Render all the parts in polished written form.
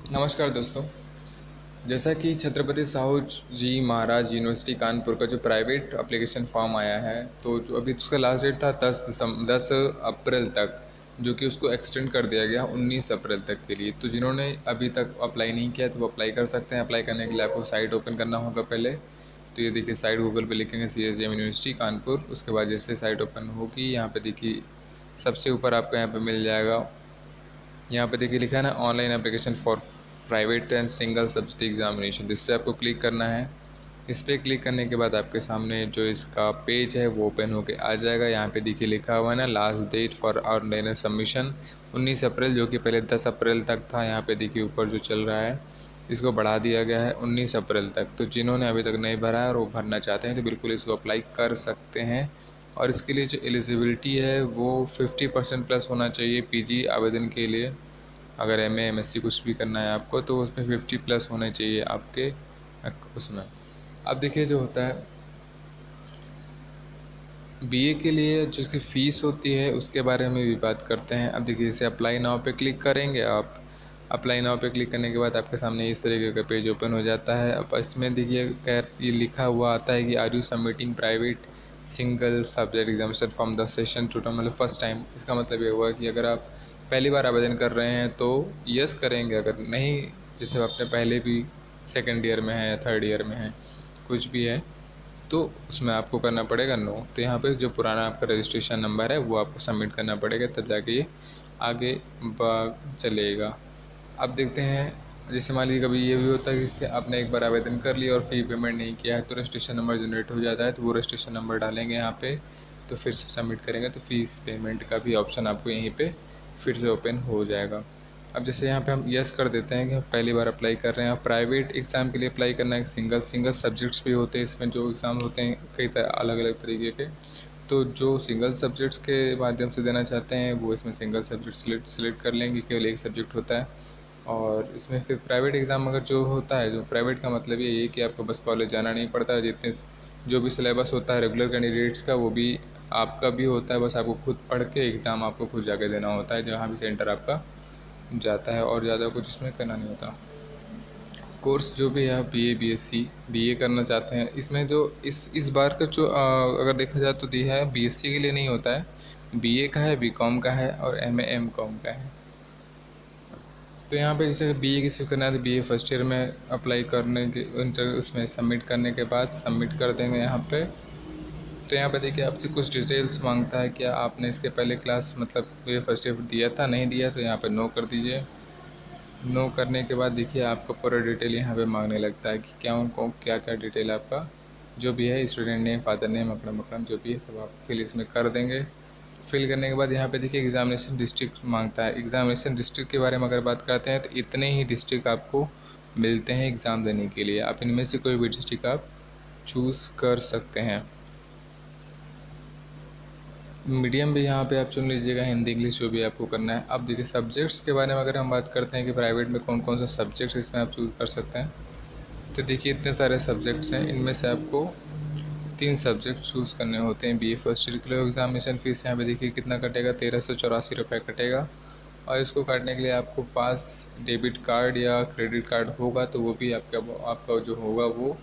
नमस्कार दोस्तों। जैसा कि छत्रपति साहू जी महाराज यूनिवर्सिटी कानपुर का जो प्राइवेट एप्लीकेशन फॉर्म आया है, तो जो अभी उसका लास्ट डेट था 10 अप्रैल तक, जो कि उसको एक्सटेंड कर दिया गया 19 अप्रैल तक के लिए। तो जिन्होंने अभी तक अप्लाई नहीं किया तो वो अप्लाई कर सकते हैं। अप्लाई करने के लिए आपको साइट ओपन करना होगा पहले। तो ये देखिए, साइट गूगल पे लिखेंगे CSJM यूनिवर्सिटी कानपुर। उसके बाद जैसे साइट ओपन होगी, यहाँ पे देखिए सबसे ऊपर आपको यहाँ पे मिल जाएगा। यहाँ पे देखिए लिखा है ना, online application for private and single subject examination. इस पर आपको क्लिक करना है। इस पर क्लिक करने के बाद आपके सामने जो इसका पेज है वो ओपन होके आ जाएगा। यहाँ पे देखिए लिखा हुआ है ना, last date for online submission 19 April, जो कि पहले 10 अप्रैल तक था। यहाँ पे देखिए ऊपर जो चल रहा है, इसको बढ़ा दिया गया है 19 अप्रैल तक। तो जिन्होंने अभी तक नहीं भरा है और वो भरना चाहते हैं तो बिल्कुल इसको अप्लाई कर सकते हैं। और इसके लिए जो एलिजिबिलिटी है वो 50% प्लस होना चाहिए पीजी आवेदन के लिए। अगर एमए एमएससी कुछ भी करना है आपको, तो उसमें 50 प्लस होने चाहिए आपके उसमें। अब देखिए जो होता है बीए के लिए जो इसकी फ़ीस होती है उसके बारे में भी बात करते हैं। अब देखिए, जैसे अप्लाई नाउ पे क्लिक करेंगे आप। अप्लाई नाउ पे क्लिक करने के बाद आपके सामने इस तरीके का पेज ओपन हो जाता है। अब इसमें देखिए खैर ये लिखा हुआ आता है कि are you submitting private single subject examination from the session two, मतलब फर्स्ट टाइम। इसका मतलब ये हुआ कि अगर आप पहली बार आवेदन कर रहे हैं तो यस करेंगे। अगर नहीं, जैसे आपने पहले भी सेकेंड ईयर में है या थर्ड ईयर में है, कुछ भी है, तो उसमें आपको करना पड़ेगा नो। तो यहाँ पे जो पुराना आपका रजिस्ट्रेशन नंबर है वो आपको सबमिट करना पड़ेगा, तब जाके ये आगे चलेगा। अब देखते हैं, जैसे मान लीजिए कभी ये भी होता है कि इससे आपने एक बार आवेदन कर लिया और फ़ी पेमेंट नहीं किया है, तो रजिस्ट्रेशन नंबर जनरेट हो जाता है। तो वो रजिस्ट्रेशन नंबर डालेंगे यहाँ पे, तो फिर से सबमिट करेंगे तो फ़ीस पेमेंट का भी ऑप्शन आपको यहीं पे फिर से ओपन हो जाएगा। अब जैसे यहाँ पे हम यस कर देते हैं कि हम पहली बार अप्लाई कर रहे हैं। प्राइवेट एग्ज़ाम के लिए अप्लाई करना है, सिंगल सिंगल सब्जेक्ट्स भी होते हैं इसमें। जो एग्ज़ाम होते हैं कई अलग अलग तरीके के। तो जो सिंगल सब्जेक्ट्स के माध्यम से देना चाहते हैं वो इसमें सिंगल सब्जेक्ट सिलेक्ट कर लेंगे, केवल एक सब्जेक्ट होता है। और इसमें फिर प्राइवेट एग्ज़ाम अगर जो होता है, जो प्राइवेट का मतलब ये है कि आपको बस कॉलेज जाना नहीं पड़ता है। जितने जो भी सिलेबस होता है रेगुलर कैंडिडेट्स का, वो भी आपका भी होता है। बस आपको खुद पढ़ के एग्ज़ाम आपको खुद जाके देना होता है जहाँ भी सेंटर आपका जाता है, और ज़्यादा कुछ इसमें करना नहीं होता। कोर्स जो भी है, बीए बीएससी बीए करना चाहते हैं, इसमें जो इस बार का जो अगर देखा जाए तो दिया है बीएससी के लिए नहीं होता है, बीए का है, बीकॉम का है और एमए एमकॉम का है। तो यहाँ पे जैसे बीए किसी को करना है तो बीए फर्स्ट ईयर में अप्लाई करने के उसमें सबमिट करने के बाद सबमिट कर देंगे यहाँ पे। तो यहाँ पे देखिए आपसे कुछ डिटेल्स मांगता है, क्या आपने इसके पहले क्लास मतलब बीए फर्स्ट ईयर दिया था, नहीं दिया तो यहाँ पे नो कर दीजिए। नो करने के बाद देखिए आपका पूरा डिटेल यहाँ पे मांगने लगता है कि क्या क्या डिटेल आपका जो भी है, स्टूडेंट नेम, फादर नेम, अकड़म अकड़म जो भी है सब आप फिल इसमें कर देंगे। फिल करने के बाद यहाँ पे देखिए एग्ज़ामिनेशन डिस्ट्रिक्ट मांगता है। एग्ज़ामिनेशन डिस्ट्रिक्ट के बारे में अगर बात करते हैं तो इतने ही डिस्ट्रिक्ट आपको मिलते हैं एग्ज़ाम देने के लिए। आप इनमें से कोई भी डिस्ट्रिक्ट आप चूज़ कर सकते हैं। मीडियम भी यहाँ पे आप चुन लीजिएगा, हिंदी इंग्लिश जो भी आपको करना है। अब देखिए सब्जेक्ट्स के बारे में अगर हम बात करते हैं कि प्राइवेट में कौन कौन से सब्जेक्ट्स इसमें आप चूज़ कर सकते हैं, तो देखिए इतने सारे सब्जेक्ट्स हैं। इनमें से आपको 3 सब्जेक्ट चूज़ करने होते हैं बीए फर्स्ट ईयर के लिए। एग्जामिनेशन फ़ीस यहाँ पे देखिए कितना कटेगा, 1384 रुपये कटेगा। और इसको काटने के लिए आपको पास डेबिट कार्ड या क्रेडिट कार्ड होगा तो वो भी आपका जो होगा वो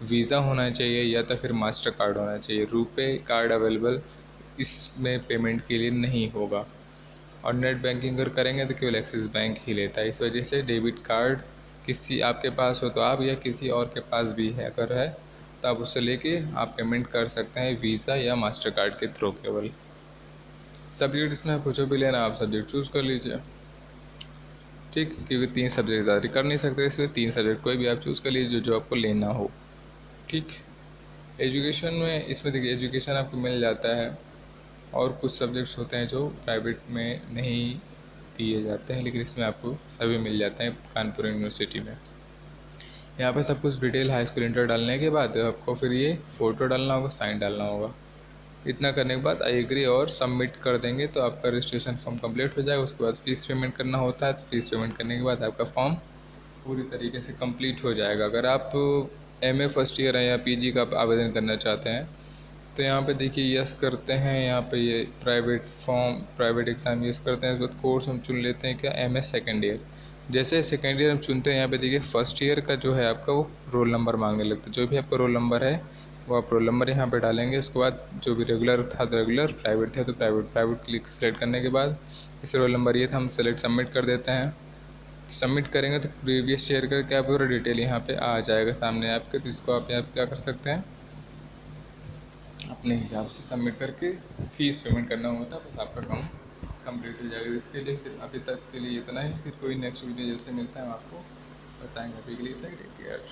वीज़ा होना चाहिए या तो फिर मास्टर कार्ड होना चाहिए। रुपे कार्ड अवेलेबल इसमें पेमेंट के लिए नहीं होगा। और नेट बैंकिंग अगर करेंगे तो केवल एक्सिस बैंक ही लेता है। इस वजह से डेबिट कार्ड किसी आपके पास हो तो आप, या किसी और के पास भी है अगर है तो आप उससे लेके आप पेमेंट कर सकते हैं वीज़ा या मास्टर कार्ड के थ्रू केवल। सब्जेक्ट इसमें कुछ भी लेना आप सब्जेक्ट चूज़ कर लीजिए, ठीक। क्योंकि 3 सब्जेक्ट ज़्यादा कर नहीं सकते, इसलिए 3 सब्जेक्ट कोई भी आप चूज़ कर लीजिए जो आपको लेना हो, ठीक। एजुकेशन में इसमें देखिए एजुकेशन आपको मिल जाता है, और कुछ सब्जेक्ट्स होते हैं जो प्राइवेट में नहीं दिए जाते हैं, लेकिन इसमें आपको सभी मिल जाते हैं कानपुर यूनिवर्सिटी में। यहाँ पे सब कुछ डिटेल हाई स्कूल इंटर डालने के बाद आपको फिर ये फ़ोटो डालना होगा, साइन डालना होगा। इतना करने के बाद आई एग्री और सबमिट कर देंगे तो आपका रजिस्ट्रेशन फॉर्म कंप्लीट हो जाएगा। उसके बाद फ़ीस पेमेंट करना होता है, तो फ़ीस पेमेंट करने के बाद आपका फॉर्म पूरी तरीके से कंप्लीट हो जाएगा। अगर आप एमए फर्स्ट ईयर है या पीजी का आवेदन करना चाहते हैं तो यहाँ पे देखिए यस करते हैं। यहाँ पे ये प्राइवेट एग्ज़ाम यस करते हैं। उसके बाद कोर्स हम चुन लेते हैं क्या, एमए सेकेंड ईयर। जैसे सेकेंड ईयर हम चुनते हैं, यहाँ पे देखिए फर्स्ट ईयर का जो है आपका वो रोल नंबर मांगने लगता है। जो भी आपका रोल नंबर है वो आप रोल नंबर यहाँ पे डालेंगे। उसके बाद जो भी रेगुलर था तो रेगुलर, प्राइवेट था तो प्राइवेट। प्राइवेट क्लिक सेलेक्ट करने के बाद इस रोल नंबर ये था, हम सेलेक्ट सबमिट कर देते हैं। सबमिट करेंगे तो प्रीवियस ईयर का क्या पूरा डिटेल यहाँ पे आ जाएगा सामने आपके। तो इसको आप यहाँ पे क्या कर सकते हैं, अपने हिसाब से सबमिट करके फीस पेमेंट करना होता है, बस आपका काम कंप्लीट हो जाएगा। इसके लिए फिर अभी तक के लिए इतना ही, फिर कोई नेक्स्ट वीडियो जैसे मिलता है हम आपको बताएंगे। अभी के लिए टेक केयर।